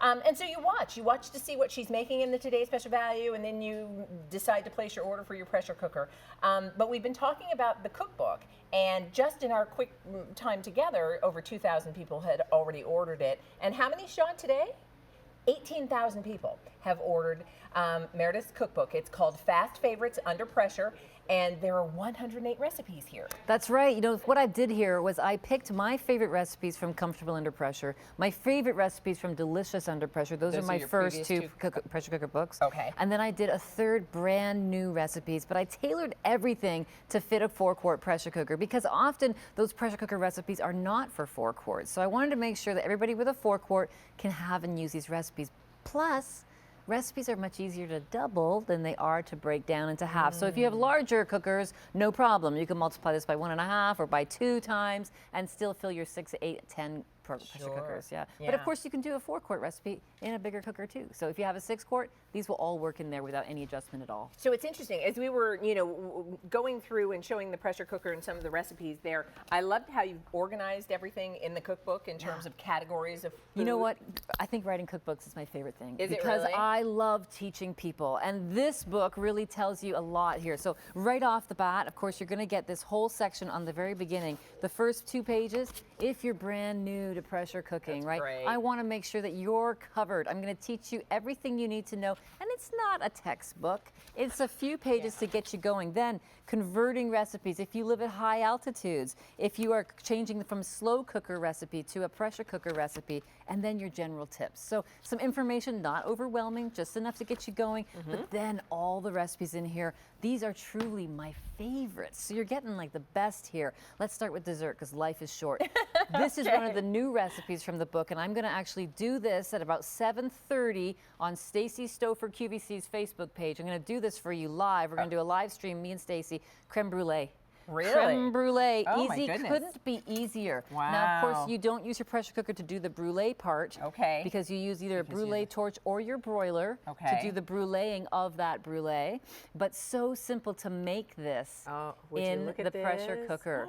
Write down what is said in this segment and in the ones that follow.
And so you watch to see what she's making in the Today's Special Value, and then you decide to place your order for your pressure cooker. But we've been talking about the cookbook, and just in our quick time together, over 2,000 people had already ordered it. And how many, Sean, today? 18,000 people have ordered Meredith's cookbook. It's called Fast Favorites Under Pressure, and there are 108 recipes here. That's right. You know, what I did here was I picked my favorite recipes from Comfortable Under Pressure, my favorite recipes from Delicious Under Pressure. Those are my first two pressure cooker books. Okay. And then I did a third brand new recipes, but I tailored everything to fit a 4-quart pressure cooker, because often those pressure cooker recipes are not for 4 quarts. So I wanted to make sure that everybody with a 4-quart can have and use these recipes. Plus, recipes are much easier to double than they are to break down into half. So if you have larger cookers, no problem. You can multiply this by 1.5 or by 2 times and still fill your 6, 8, 10 pressure cookers. Yeah. But of course you can do a 4-quart recipe in a bigger cooker too. So if you have a 6-quart, these will all work in there without any adjustment at all. So it's interesting, as we were, going through and showing the pressure cooker and some of the recipes there, I loved how you've organized everything in the cookbook in terms of categories of food. You know what? I think writing cookbooks is my favorite thing. Is it because really? I love teaching people, and this book really tells you a lot here. So right off the bat, of course, you're going to get this whole section on the very beginning. The first 2 pages, if you're brand new to pressure cooking, right? Great. I want to make sure that you're covered. I'm going to teach you everything you need to know, and it's not a textbook. It's a few pages to get you going. Then converting recipes. If you live at high altitudes, if you are changing from slow cooker recipe to a pressure cooker recipe, and then your general tips. So some information, not overwhelming, just enough to get you going, but then all the recipes in here. These are truly my favorites. So you're getting like the best here. Let's start with dessert, because life is short. This is one of the new recipes from the book, and I'm going to actually do this at about 7:30 on Stacy Stouffer QVC's Facebook page. I'm going to do this for you live. We're going to do a live stream, me and Stacy, creme brulee. Really? Creme brulee. Oh, my easy goodness. couldn't be easier. Wow. Now, of course, you don't use your pressure cooker to do the brulee part. Okay. Because you use either a brulee torch or your broiler to do the bruleeing of that brulee. But so simple to make this in the pressure cooker.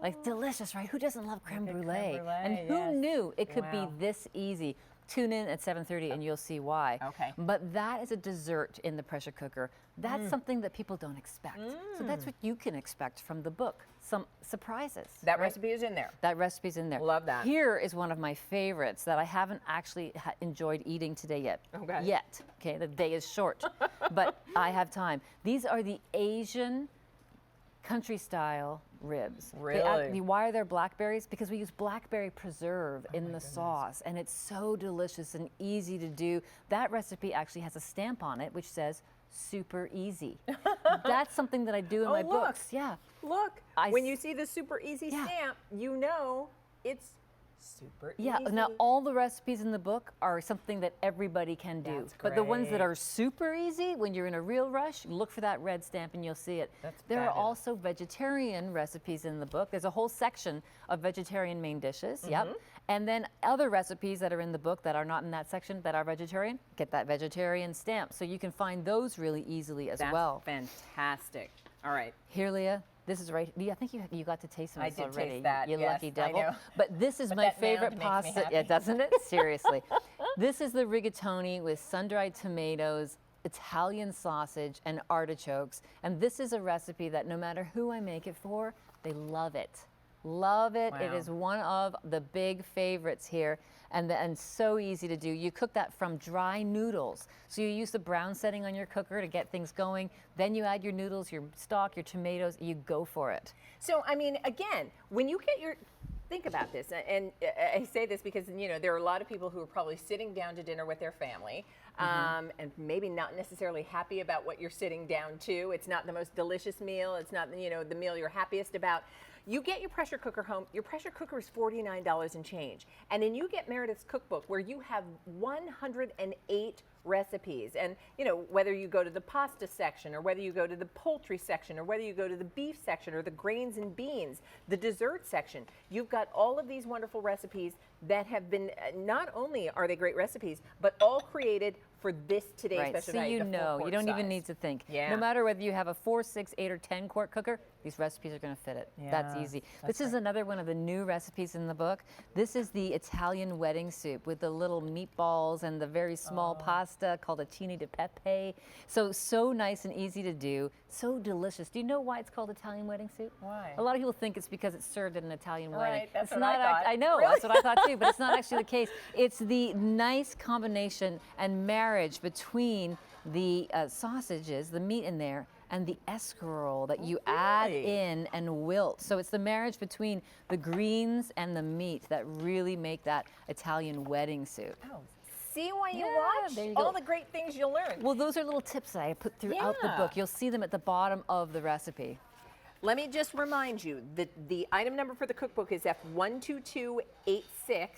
Like, delicious, right? Who doesn't love creme brulee? And who knew it could be this easy? Tune in at 7:30 and you'll see why. Okay. But that is a dessert in the pressure cooker. That's something that people don't expect. So that's what you can expect from the book. Some surprises. That recipe is in there. That recipe's in there. Love that. Here is one of my favorites that I haven't actually enjoyed eating today yet. Okay. Yet. Okay, the day is short, but I have time. These are the Asian country style ribs. Really? Why are there blackberries? Because we use blackberry preserve in the sauce, and it's so delicious and easy to do. That recipe actually has a stamp on it which says super easy. That's something that I do in my books. Yeah. Look, when you see the super easy stamp, you know it's super easy. Yeah, now all the recipes in the book are something that everybody can do. That's but the ones that great. are super easy, when you're in a real rush, look for that red stamp and you'll see it. There are also vegetarian recipes in the book. There's a whole section of vegetarian main dishes. Yep. And then other recipes that are in the book that are not in that section that are vegetarian, get that vegetarian stamp. So you can find those really easily as well. That's fantastic. All right. Here, Leah. This is right. I think you got to taste this already. I did taste that. You lucky devil. I know. But this is my favorite pasta. Yeah, doesn't it? Seriously. This is the rigatoni with sun-dried tomatoes, Italian sausage, and artichokes. And this is a recipe that no matter who I make it for, they love it. Love it. Wow. It is one of the big favorites here, and so easy to do. You cook that from dry noodles. So you use the brown setting on your cooker to get things going. Then you add your noodles, your stock, your tomatoes, you go for it. So, I mean, again, when you get your, think about this, and I say this because, there are a lot of people who are probably sitting down to dinner with their family, and maybe not necessarily happy about what you're sitting down to. It's not the most delicious meal. It's not, the meal you're happiest about. You get your pressure cooker home, your pressure cooker is $49 and change. And then you get Meredith's cookbook where you have 108 recipes. And, whether you go to the pasta section or whether you go to the poultry section or whether you go to the beef section or the grains and beans, the dessert section, you've got all of these wonderful recipes that have been, not only are they great recipes, but all created for this today's special value. So you don't even need to think. Yeah. No matter whether you have a 4, 6, 8, or 10 quart cooker, these recipes are going to fit it. Yeah, That's easy. This is another one of the new recipes in the book. This is the Italian wedding soup with the little meatballs and the very small pasta called a cini di pepe. So nice and easy to do, so delicious. Do you know why it's called Italian wedding soup? Why? A lot of people think it's because it's served at an Italian wedding. Right, that's it's what I not. thought. I know, Really? that's what I thought too, but it's not actually the case. It's the nice combination and marriage between the sausages, the meat in there, and the escarole that you add in and wilt. So it's the marriage between the greens and the meat that really make that Italian wedding soup. Oh, see why you Yeah, watch there you all go. the great things you'll learn. Well, those are little tips that I put throughout the Yeah. book. You'll see them at the bottom of the recipe. Let me just remind you that the item number for the cookbook is F12286,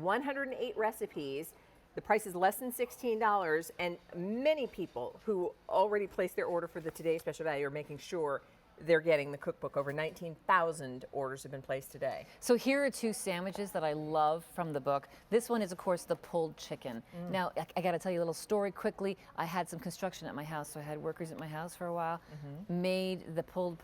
108 recipes. The price is less than $16, and many people who already placed their order for the Today Special Value are making sure they're getting the cookbook. Over 19,000 orders have been placed today. So here are two sandwiches that I love from the book. This one is, of course, the pulled chicken. Now, I got to tell you a little story quickly. I had some construction at my house, so I had workers at my house for a while. Made the pulled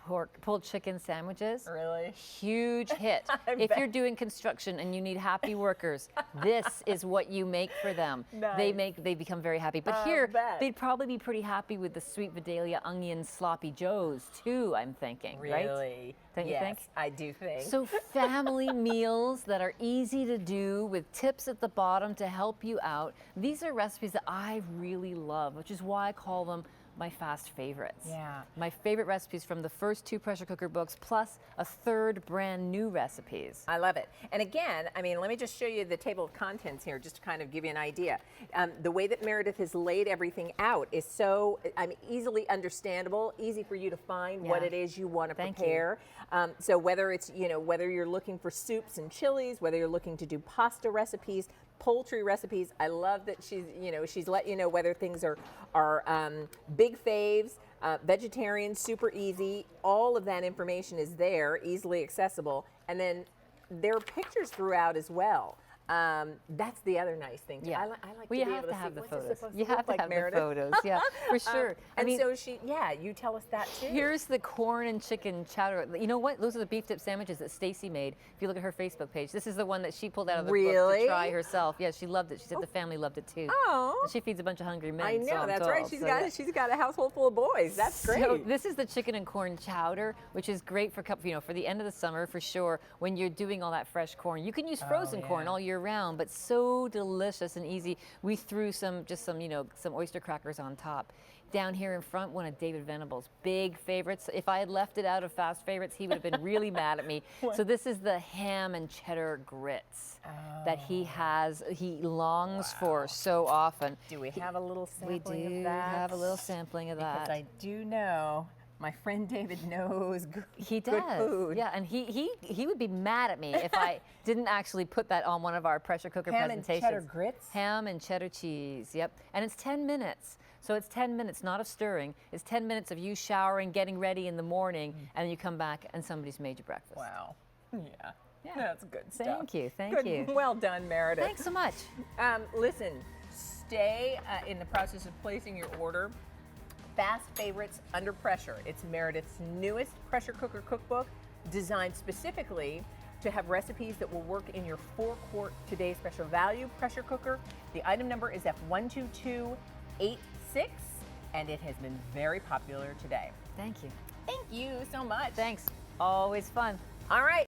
chicken sandwiches. Really? Huge hit. I If bet. you're doing construction and you need happy workers, this is what you make for them. They become very happy. But here, bet. they'd probably be pretty happy with the sweet Vidalia onion sloppy joes too, I'm thinking, right? Really? Don't you yes, think? I do think. So family meals that are easy to do with tips at the bottom to help you out. These are recipes that I really love, which is why I call them my fast favorites. Yeah. My favorite recipes from the first two pressure cooker books, plus a third brand new recipes. I love it. And again, I mean, let me just show you the table of contents here, just to kind of give you an idea. The way that Meredith has laid everything out is so easily understandable, easy for you to find what Yeah. it is you want to Thank you. prepare. So whether it's, whether you're looking for soups and chilies, whether you're looking to do pasta recipes, poultry recipes. I love that she's let you know whether things are big faves, vegetarian, super easy. All of that information is there, easily accessible, and then there are pictures throughout as well. That's the other nice thing. Yeah. I like Well, to you be have able to to have see the what's it photos. supposed You to look have to like, have Meredith. the photos. Yeah, for sure. And so you tell us that too. Here's the corn and chicken chowder. You know what? Those are the beef dip sandwiches that Stacy made. If you look at her Facebook page, this is the one that she pulled out of the book Really? to try herself. Yeah, she loved it. She said the family loved it too. Oh. And she feeds a bunch of hungry men. I so know, I'm that's told. right. So, yeah. She's got a household full of boys. That's great. So this is the chicken and corn chowder, which is great for for the end of the summer for sure. When you're doing all that fresh corn, you can use frozen corn all year round, but so delicious and easy. We threw some oyster crackers on top. Down here in front, one of David Venable's big favorites. If I had left it out of fast favorites, he would have been really mad at me. So this is the ham and cheddar grits that he longs for so often. Do we have a little We sampling do of that? have a little sampling of that. Because I do know my friend David knows He does. good food. Yeah, and he would be mad at me if I didn't actually put that on one of our pressure cooker Ham and presentations. cheddar grits? Ham and cheddar cheese. Yep. And it's 10 minutes. So it's 10 minutes, not of stirring. It's 10 minutes of you showering, getting ready in the morning, and then you come back and somebody's made you breakfast. Wow. Yeah. Yeah. That's good stuff. Thank you. Thank Good. you. Well done, Meredith. Thanks so much. Listen, stay in the process of placing your order. Fast Favorites Under Pressure. It's Meredith's newest pressure cooker cookbook, designed specifically to have recipes that will work in your 4-quart Today Special Value pressure cooker. The item number is F12286, and it has been very popular today. Thank you. Thank you so much. Thanks. Always fun. All right.